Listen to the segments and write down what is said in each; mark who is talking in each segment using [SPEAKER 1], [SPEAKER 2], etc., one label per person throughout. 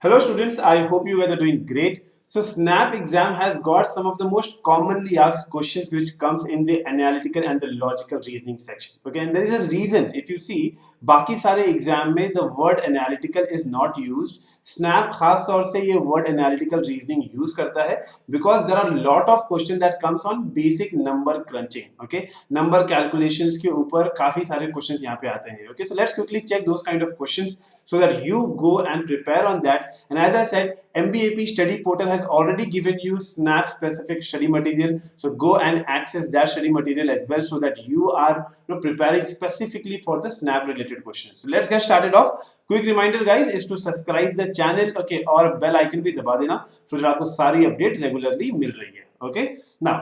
[SPEAKER 1] Hello students, I hope you guys are doing great. So SNAP exam has got some of the most commonly asked questions which comes in the analytical and the logical reasoning section. Okay, and there is a reason. If you see, बाकी सारे exam में the word analytical is not used. SNAP खास तौर से ये word analytical reasoning use करता है because there are lot of question that comes on basic number crunching. Okay, number calculations के ऊपर काफी सारे questions यहाँ पे आते हैं. Okay, so let's quickly check those kind of questions so that you go and prepare on that. And as I said, MBAP study portal has already given you SNAP specific study material, so go and access that study material as well so that you are preparing specifically for the SNAP related questions. So let's get started off. Quick reminder guys is to subscribe the channel, okay, और bell icon भी दबा देना so that आपको सारी update regularly मिल रही है. Okay, now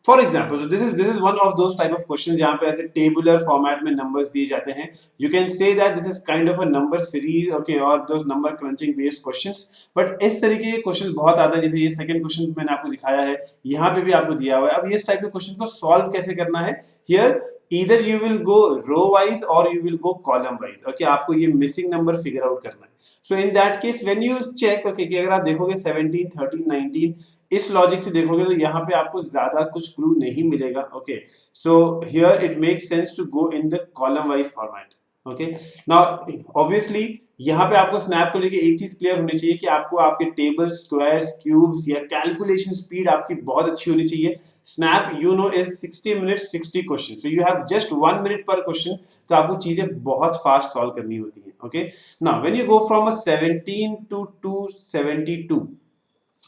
[SPEAKER 1] for example, so this is one of those type of questions जहाँ पे ऐसे टेबुलर फॉर्मेट में नंबर्स दिए जाते हैं. You can say that this is kind of a number series, okay, or those number crunching based questions. But इस तरीके के क्वेश्चन बहुत आते हैं, जैसे ये सेकंड क्वेश्चन मैंने आपको दिखाया है, यहाँ पे भी आपको दिया हुआ है. अब इस टाइप के क्वेश्चन को सॉल्व कैसे करना है? Here either you will go row wise or you will go column wise. Okay, आपको ये missing number figure out करना है. So in that case when you check, okay, कि अगर आप देखोगे 17, 13, 19 इस लॉजिक से देखोगे तो यहाँ पे आपको ज्यादा कुछ क्लू नहीं मिलेगा. Okay, so here it makes sense to go in the column wise format. Okay, now obviously यहाँ पे आपको स्नैप को लेके एक चीज क्लियर होनी चाहिए कि आपको आपके टेबल्स, स्क्वायर्स, क्यूब्स या कैलकुलेशन स्पीड आपकी बहुत अच्छी होनी चाहिए. Snap you know is 60 minutes 60 question, so you have just 1 minute per question, तो आपको चीजें बहुत फास्ट सॉल्व करनी होती है. Okay, now when you go from a 17 to 272,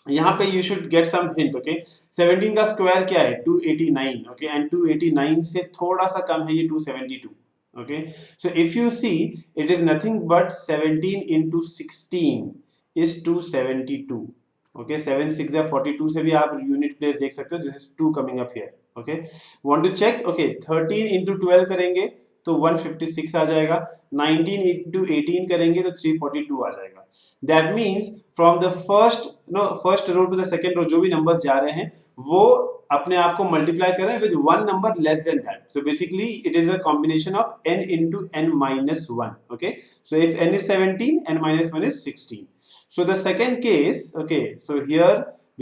[SPEAKER 1] यहाँ पे you should get some hint. Okay, 17 का स्क्वायर क्या है? 289. ओके, एंड 289 से थोड़ा सा कम है ये 272. Okay, so if you see it is nothing but 17 into 16 is 272. Okay, 7 6 या 42 से भी आप यूनिट प्लेस देख सकते हो. This is 2 coming up here. Okay, want to check. Okay, 13 into 12 करेंगे तो 156 आ जाएगा. 19 into 18 करेंगे तो 342 आ जाएगा. That means from the first row to the second row जो भी नंबर्स जा रहे हैं वो अपने आप को मल्टीप्लाई कर रहे हैं with one number less than that. So basically it is a combination of n into n minus 1. Okay, so if n is 17, n minus 1 is 16. So the second case, okay, so here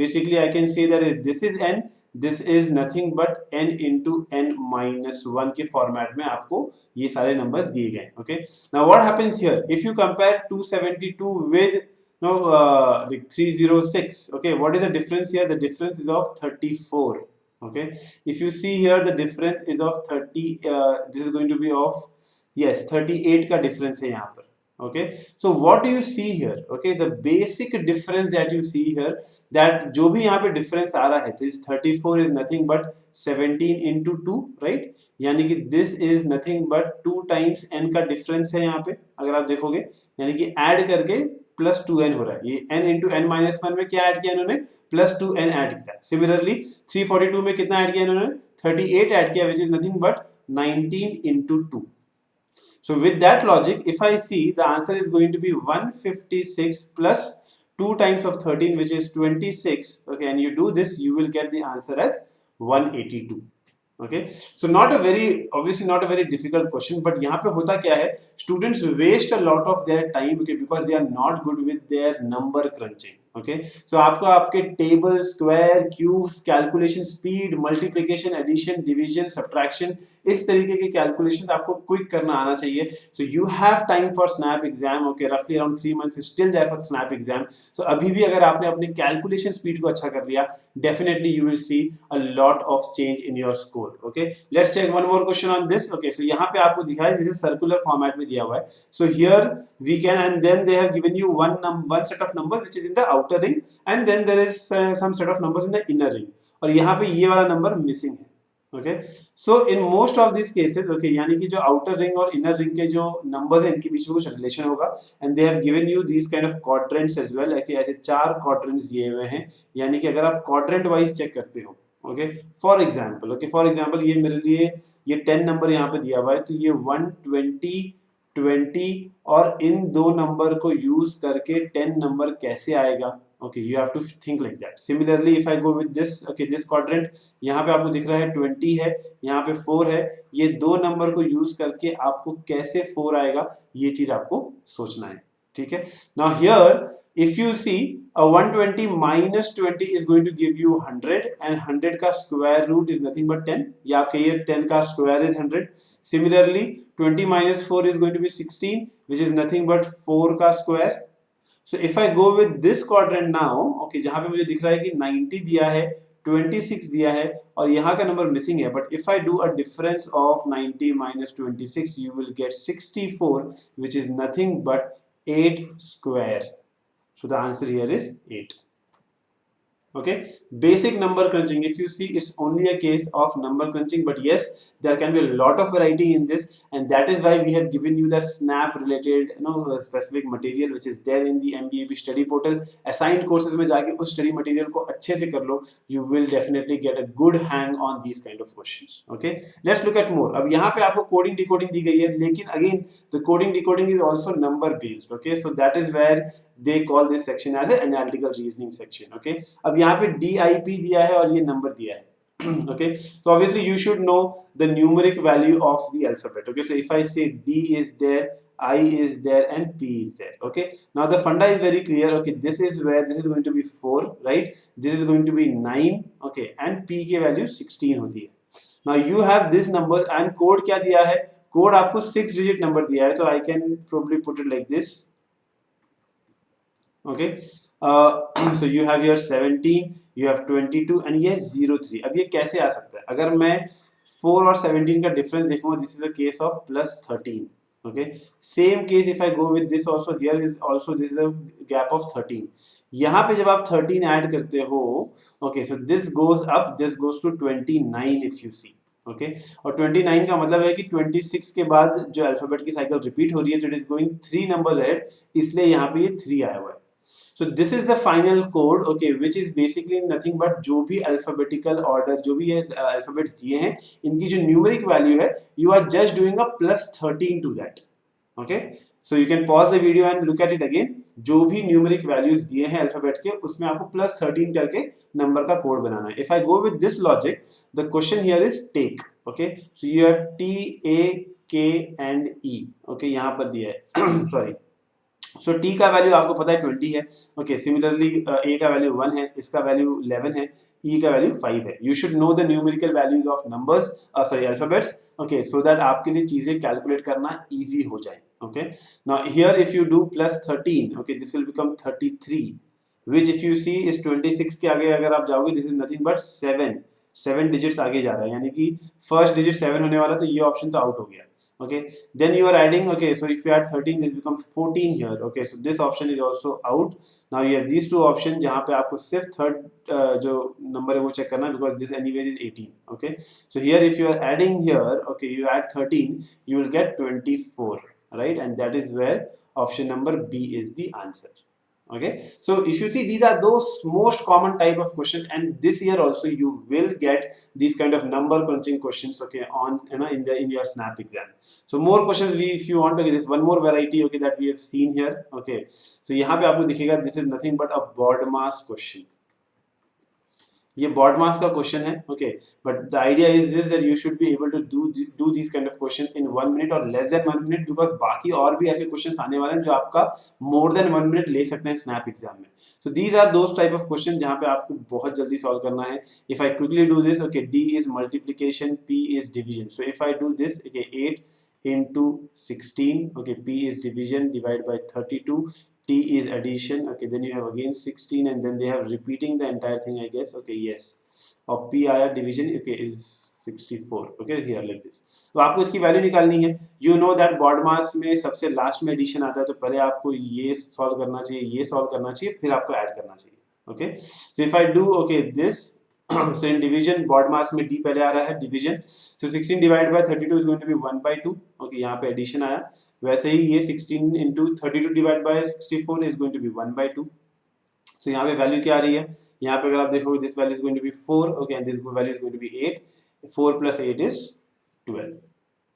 [SPEAKER 1] basically I can say that this is n, this is nothing but n into n minus 1 के format में आपको ये सारे numbers दिए गए. Okay, now what happens here if you compare 272 with the 306. Okay, what is the difference here? The difference is of 34. Okay, if you see here the difference is of 30, this is going to be of, yes, 38 का difference है यहाँ पर. Okay, so what do you see here? Okay, the basic difference that you see here, that जो भी यहाँ पे difference आ रहा है, this 34 is nothing but 17 into 2, right? यानी कि this is nothing but 2 times n का difference है यहाँ पे अगर आप देखोगे, यानी कि add करके प्लस 2n हो रहा है. ये n into n minus 1 में क्या ऐड किया इन्होंने? प्लस 2n ऐड किया. सिमिलरली 342 में कितना ऐड किया इन्होंने? 38 ऐड किया, which is nothing but 19 into 2. So with that logic, if I see, the answer is going to be 156 plus 2 times of 13, which is 26. Okay, and you do this, you will get the answer as 182. Okay, so not a very, obviously not a very difficult question, but यहाँ पे होता क्या है, students waste a lot of their time, okay, because they are not good with their number crunching. Okay, so आपको आपके table, square, cubes, calculation speed, multiplication, addition, division, subtraction, इस तरीके के कैलकुलेशन आपको क्विक करना आना चाहिए. So you have time for SNAP exam. Okay, रफली around 3 months still there for SNAP exam. So अभी भी अगर आपने अपने कैलकुलेशन स्पीड को अच्छा कर लिया, definitely you will see a lot of change in your score. Okay, let's check one more question on this. Okay, so यहाँ पे आपको दिखाया जैसे सर्कुलर फॉर्मेट में दिया हुआ है. So here we can, and then they have given you one set of numbers which is in the outer ring, and then there is some set of numbers in the inner ring, और यहाँ पे ये वाला number missing है. Okay, so in most of this cases, okay, यानी कि जो outer ring और इनर रिंग के जो नंबर्स हैं इनके बीच में कुछ रिलेशन होगा. And they have given you this kind of quadrants as well. ऐसे 4 क्वाड्रेंट्स दिए हुए हैं, यानी कि अगर आप क्वाड्रेंट वाइज चेक करते हो, okay, for example, okay, for example ये मेरे लिए ये 10 नंबर यहाँ पे दिया हुआ है, तो ये 120 20 और इन दो नंबर को यूज करके 10 नंबर कैसे आएगा. Okay, you have to think like that. Similarly if I go with this, okay, this quadrant, यहाँ पे आपको दिख रहा है 20 है, यहाँ पे 4 है, ये दो नंबर को यूज करके आपको कैसे 4 आएगा, ये चीज आपको सोचना है. ठीक है. Now here if you see a 120 minus 20 is going to give you 100 and 100 का square root is nothing but 10. या आप कहिए 10 का square is 100. Similarly 20 minus 4 is going to be 16 which is nothing but 4 का square. So if I go with this quadrant now, okay, जहाँ पे मुझे दिख रहा है कि 90 दिया है, 26 दिया है और यहाँ का नंबर मिसिंग है, but if I do a difference of 90 minus 26 you will get 64 which is nothing but 8 square. So the answer here is 8. Okay, basic number crunching. If you see, it's only a case of number crunching, but yes, there can be a lot of variety in this, and that is why we have given you the snap related specific material which is there in the MBAP study portal. Assigned courses में जाके उस study material को अच्छे से कर लो, you will definitely get a good hang on these kind of questions. Okay, let's look at more. अब यहाँ पे आपको coding decoding दी गई है, लेकिन again the coding decoding is also number based. Okay, so that is where they call this section as an analytical reasoning section. Okay, अब यहाँ पे DIP दिया है और ये नंबर दिया है. Okay, so obviously you should know the numeric value of the alphabet. Okay, so if I say D is there, I is there and P is there. Okay, now the funda is very clear. Okay, this is where this is going to be 4, right? This is going to be 9. Okay, and P की value 16 होती है. Now you have this number and code क्या दिया है? Code आपको 6 digit number दिया है, तो I can probably put it like this. Okay, so you have here 17, you have 22 and ये 03. अब ये कैसे आ सकता है? अगर मैं 4 और 17 का डिफरेंस देखूंगा, this is a case of plus 13. Okay, same case if I go with this also, here is also this is a gap of 13. यहाँ पे जब आप 13 ऐड करते हो, okay, so this goes up, this goes to 29 if you see. Okay और 29 का मतलब है कि 26 के बाद जो अल्फाबेट की साइकिल रिपीट हो रही है, तो it is going 3 numbers ahead, इसलिए यहाँ पे ये 3 आया हुआ है. So this is the final code, okay, which is basically nothing but जो भी alphabetical order, जो भी ये alphabets दिए हैं, इनकी जो numeric value है, you are just doing a plus 13 to that. Okay, so you can pause the video and look at it again. जो भी numeric values दिए हैं alphabet के, उसमें आपको plus 13 करके number का code बनाना है. If I go with this logic, the question here is take. Okay, so you have T, A, K and E. Okay, यहाँ पर दिया है. Sorry. सो टी का वैल्यू आपको पता है 20 है. ओके, सिमिलरली ए का वैल्यू 1 है, इसका वैल्यू 11 है, ई का वैल्यू 5 है. You should know the numerical values of numbers, sorry alphabets. Okay, so that आपके लिए चीजें कैलकुलेट करना इजी हो जाए. Okay, now here if you do plus 13, okay, this will become 33, which if you see इस 26 के आगे अगर आप जाओगे, this is nothing but 7 digits आगे जा रहा है, यानी कि फर्स्ट डिजिट 7 होने वाला, तो ये ऑप्शन तो आउट हो गया. Okay, then you are adding, okay, so if you add 13, this becomes 14 here. Okay, so this option is also out. Now you have these two options जहाँ पे आपको सिर्फ थर्ड जो नंबर है वो चेक करना है, because this anyways is 18. Okay, so here if you are adding here, okay, you add 13, you will get 24, right? And that is where option number B is the answer. Okay, so if you see, these are those most common type of questions, and this year also you will get these kind of number crunching questions. Okay, on in your snap exam. So more questions, we if you want to get this one more variety, okay, that we have seen here. Okay, so यहाँ पे आपको दिखेगा, this is nothing but a BODMAS question. ये BODMAS का question है. Okay, but the idea is this that you should be able to do this kind of question in 1 minute और less than 1 minute, because बाकी और भी ऐसे questions आने वाले हैं जो आपका मोर देन 1 मिनट ले सकते हैं स्नैप एग्जाम में. So these are those type of question जहाँ पे आपको बहुत जल्दी सॉल्व करना है. If I quickly do this, okay, D is multiplication, P is division. So if I do this, okay, 8 into 16, okay, p is division divided by 32, t is addition, okay, then you have again 16 and then they have repeating the entire thing, I guess. Okay, yes, और p आया division, okay, is 64. okay, here like this. तो आपको इसकी value निकालनी है. you know that BODMAS में सबसे last में एडिशन आता है, तो पहले आपको ये सॉल्व करना चाहिए, ये सॉल्व करना चाहिए, फिर आपको ऐड करना चाहिए. Okay, so if I do, okay, this, so in division BODMAS में d पहले आ रहा है division, so 16 divided by 32 is going to be 1/2. okay, यहाँ पे addition आया. वैसे ही ये 16 into 32 divided by 64 is going to be 1/2. so यहाँ पे वैल्यू क्या आ रही है? यहाँ पे अगर आप देखोगे, this value is going to be 4, okay, and this value is going to be 8. 4 plus 8 is 12.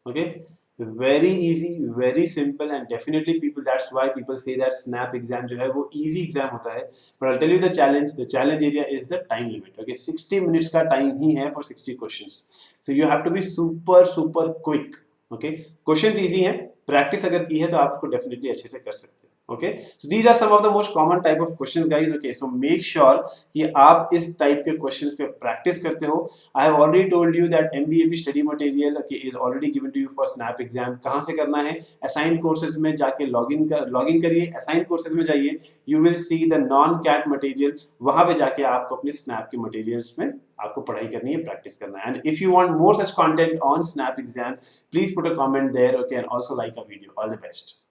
[SPEAKER 1] okay, very easy, very simple, and definitely people, that's why people say that snap exam जो है वो easy exam होता है. but I'll tell you the challenge area is the time limit. okay, 60 minutes का time ही है for 60 questions, so you have to be super quick. okay, questions easy हैं, practice अगर की है तो आप उसको definitely अच्छे से कर सकते हैं. Okay, so these are some of the most common type of questions, guys. Okay, so make sure कि आप इस type के questions पे practice करते हो. I have already told you that MBAP study material okay is already given to you for SNAP exam. कहाँ से करना है? Assigned courses में जाके login करिए. Assigned courses में जाइए. You will see the non-CAT material. वहाँ पे जाके आपको अपने SNAP के materials में आपको पढ़ाई करनी है, practice करना है. And if you want more such content on SNAP exam, please put a comment there. Okay, and also like our video. All the best.